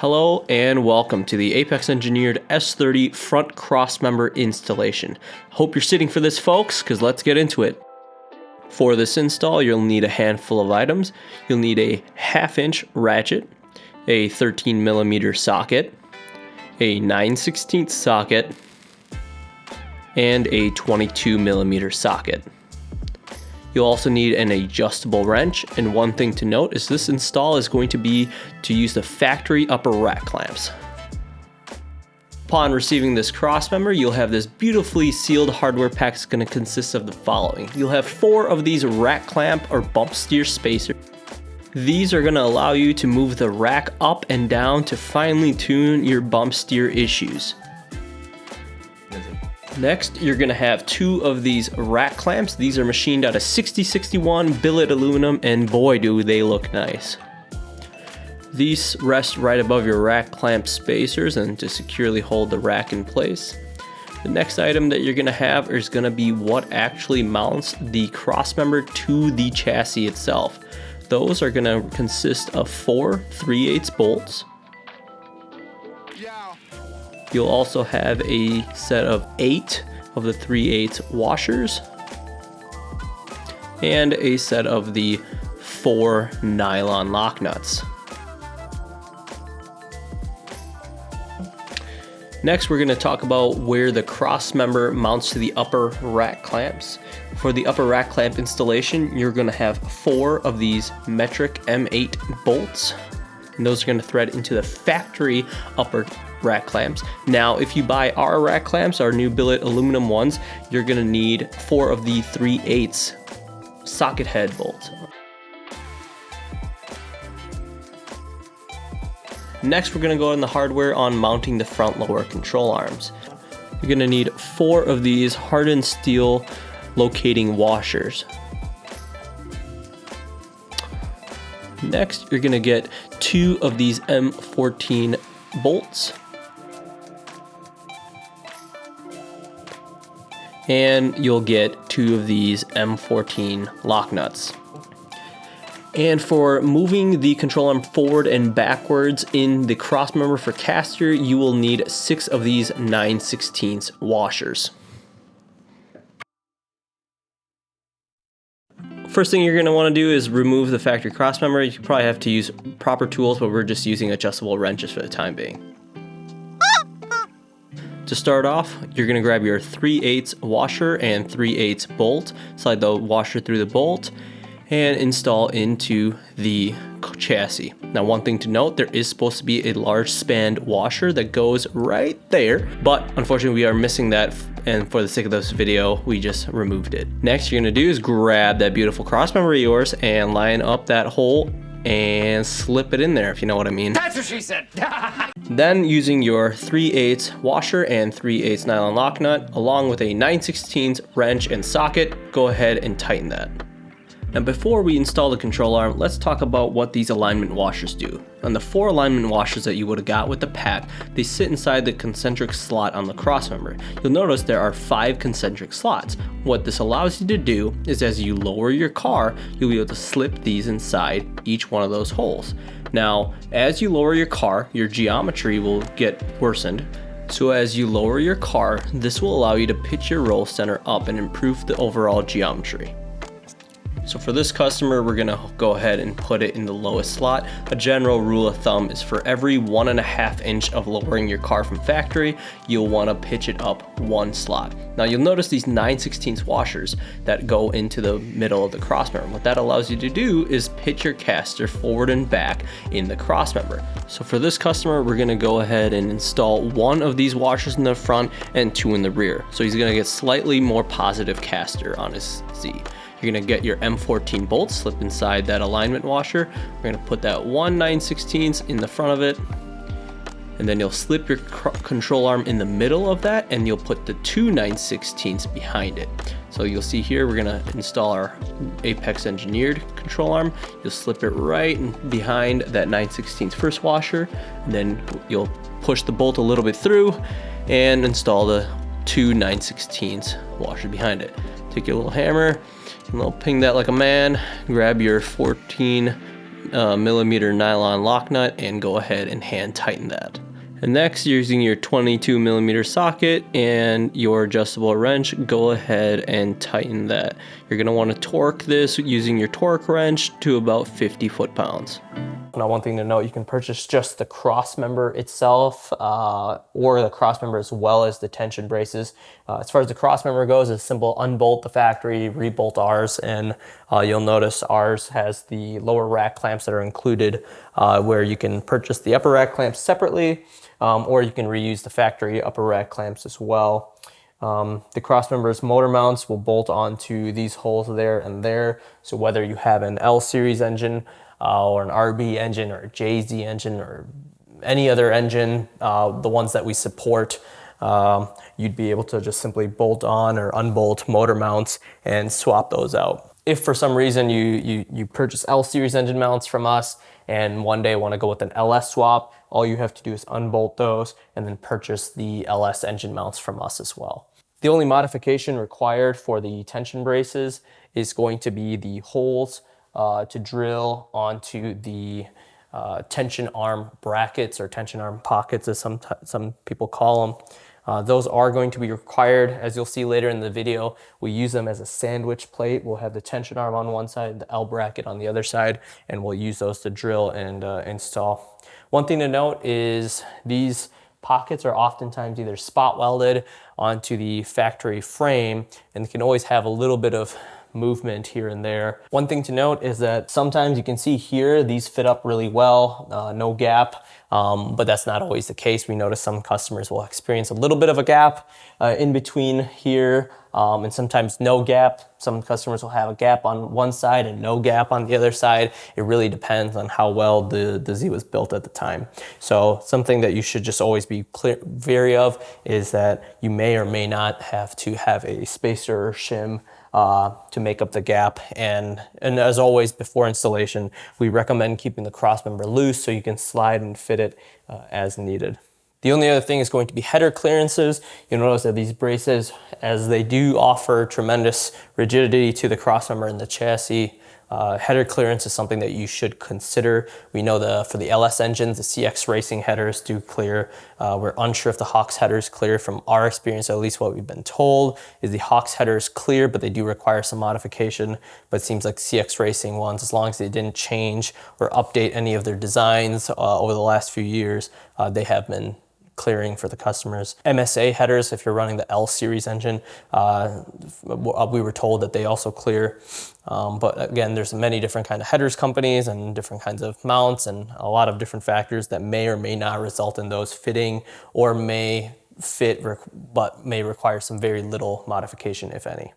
Hello and welcome to the Apex Engineered S30 Front Crossmember installation. Hope you're sitting for this, folks, because let's get into it. For this install, you'll need a handful of items. You'll need a 1/2" ratchet, a 13mm socket, a 9/16 socket, and a 22mm socket. You'll also need an adjustable wrench, and one thing to note is this install is going to be to use the factory upper rack clamps. Upon receiving this crossmember, you'll have this beautifully sealed hardware pack that's going to consist of the following. You'll have 4 of these rack clamp or bump steer spacers. These are going to allow you to move the rack up and down to finely tune your bump steer issues. Next, you're going to have 2 of these rack clamps. These are machined out of 6061 billet aluminum, and boy do they look nice. These rest right above your rack clamp spacers and to securely hold the rack in place. The next item that you're going to have is going to be what actually mounts the crossmember to the chassis itself. Those are going to consist of 4 3/8 bolts. You'll also have a set of 8 of the 3/8 washers and a set of the 4 nylon lock nuts. Next, we're going to talk about where the crossmember mounts to the upper rack clamps. For the upper rack clamp installation, you're going to have 4 of these metric M8 bolts, and those are going to thread into the factory upper rack clamps. Now, if you buy our rack clamps, our new billet aluminum ones, you're going to need 4 of the 3/8 socket head bolts. Next, we're going to go in the hardware on mounting the front lower control arms. You're going to need 4 of these hardened steel locating washers. Next, you're going to get 2 of these M14 bolts. And you'll get 2 of these M14 lock nuts. And for moving the control arm forward and backwards in the crossmember for caster, you will need 6 of these 9/16 washers. First thing you're going to want to do is remove the factory crossmember. You probably have to use proper tools, but we're just using adjustable wrenches for the time being. To start off, you're going to grab your 3/8 washer and 3/8 bolt, slide the washer through the bolt, and install into the chassis. Now, one thing to note, there is supposed to be a large spanned washer that goes right there, but unfortunately we are missing that, and for the sake of this video, we just removed it. Next, you're going to do is grab that beautiful crossmember of yours and line up that hole and slip it in there, if you know what I mean. That's what she said. Then, using your 3/8 washer and 3/8 nylon lock nut, along with a 9/16 wrench and socket, go ahead and tighten that. Now, before we install the control arm, let's talk about what these alignment washers do. On the 4 alignment washers that you would have got with the pack, they sit inside the concentric slot on the crossmember. You'll notice there are 5 concentric slots. What this allows you to do is, as you lower your car, you'll be able to slip these inside each one of those holes. Now, as you lower your car, your geometry will get worsened. So as you lower your car, this will allow you to pitch your roll center up and improve the overall geometry. So for this customer, we're gonna go ahead and put it in the lowest slot. A general rule of thumb is for every 1.5 inch of lowering your car from factory, you'll wanna pitch it up 1 slot. Now you'll notice these 9/16 washers that go into the middle of the crossmember. What that allows you to do is pitch your caster forward and back in the crossmember. So for this customer, we're gonna go ahead and install 1 of these washers in the front and 2 in the rear. So he's gonna get slightly more positive caster on his Z. You're gonna get your M14 bolts, slip inside that alignment washer. We're gonna put that 1 9/16 in the front of it, and then you'll slip your control arm in the middle of that, and you'll put the 2 9/16 behind it. So you'll see here, we're gonna install our Apex Engineered control arm. You'll slip it right behind that 9/16 first washer, and then you'll push the bolt a little bit through and install the 2 9/16 washer behind it. Take your little hammer, and they'll ping that like a man. Grab your 14 millimeter nylon lock nut and go ahead and hand tighten that. And next, using your 22 millimeter socket and your adjustable wrench, go ahead and tighten that. You're going to want to torque this using your torque wrench to about 50 foot-pounds. Now, one thing to note, you can purchase just the cross member itself or the cross member as well as the tension braces. As far as the cross member goes, it's simple: unbolt the factory, rebolt ours, and you'll notice ours has the lower rack clamps that are included, where you can purchase the upper rack clamps separately, or you can reuse the factory upper rack clamps as well. The Crossmember's motor mounts will bolt onto these holes there and there. So whether you have an L series engine or an RB engine or a JZ engine or any other engine, the ones that we support, you'd be able to just simply bolt on or unbolt motor mounts and swap those out. If for some reason you purchase L series engine mounts from us and one day want to go with an LS swap, all you have to do is unbolt those and then purchase the LS engine mounts from us as well. The only modification required for the tension braces is going to be the holes to drill onto the tension arm brackets, or tension arm pockets as some people call them. Those are going to be required. As you'll see later in the video, we use them as a sandwich plate. We'll have the tension arm on one side, the L bracket on the other side, and we'll use those to drill and install. One thing to note is these pockets are oftentimes either spot welded onto the factory frame, and can always have a little bit of movement here and there. One thing to note is that sometimes you can see here, these fit up really well, no gap, but that's not always the case. We notice some customers will experience a little bit of a gap in between here, and sometimes no gap. Some customers will have a gap on one side and no gap on the other side. It really depends on how well the Z was built at the time. So something that you should just always be wary of is that you may or may not have to have a spacer or shim to make up the gap. And as always, before installation, we recommend keeping the crossmember loose so you can slide and fit it as needed. The only other thing is going to be header clearances. You'll notice that these braces, as they do offer tremendous rigidity to the crossmember and the chassis, header clearance is something that you should consider. We know for the LS engines, the CX Racing headers do clear. We're unsure if the Hawks headers clear. From our experience, at least what we've been told, is the Hawks headers clear, but they do require some modification. But it seems like CX Racing ones, as long as they didn't change or update any of their designs over the last few years, they have been clearing for the customers. MSA headers, if you're running the L series engine, we were told that they also clear. But again, there's many different kind of headers companies and different kinds of mounts and a lot of different factors that may or may not result in those fitting, or may fit but may require some very little modification, if any.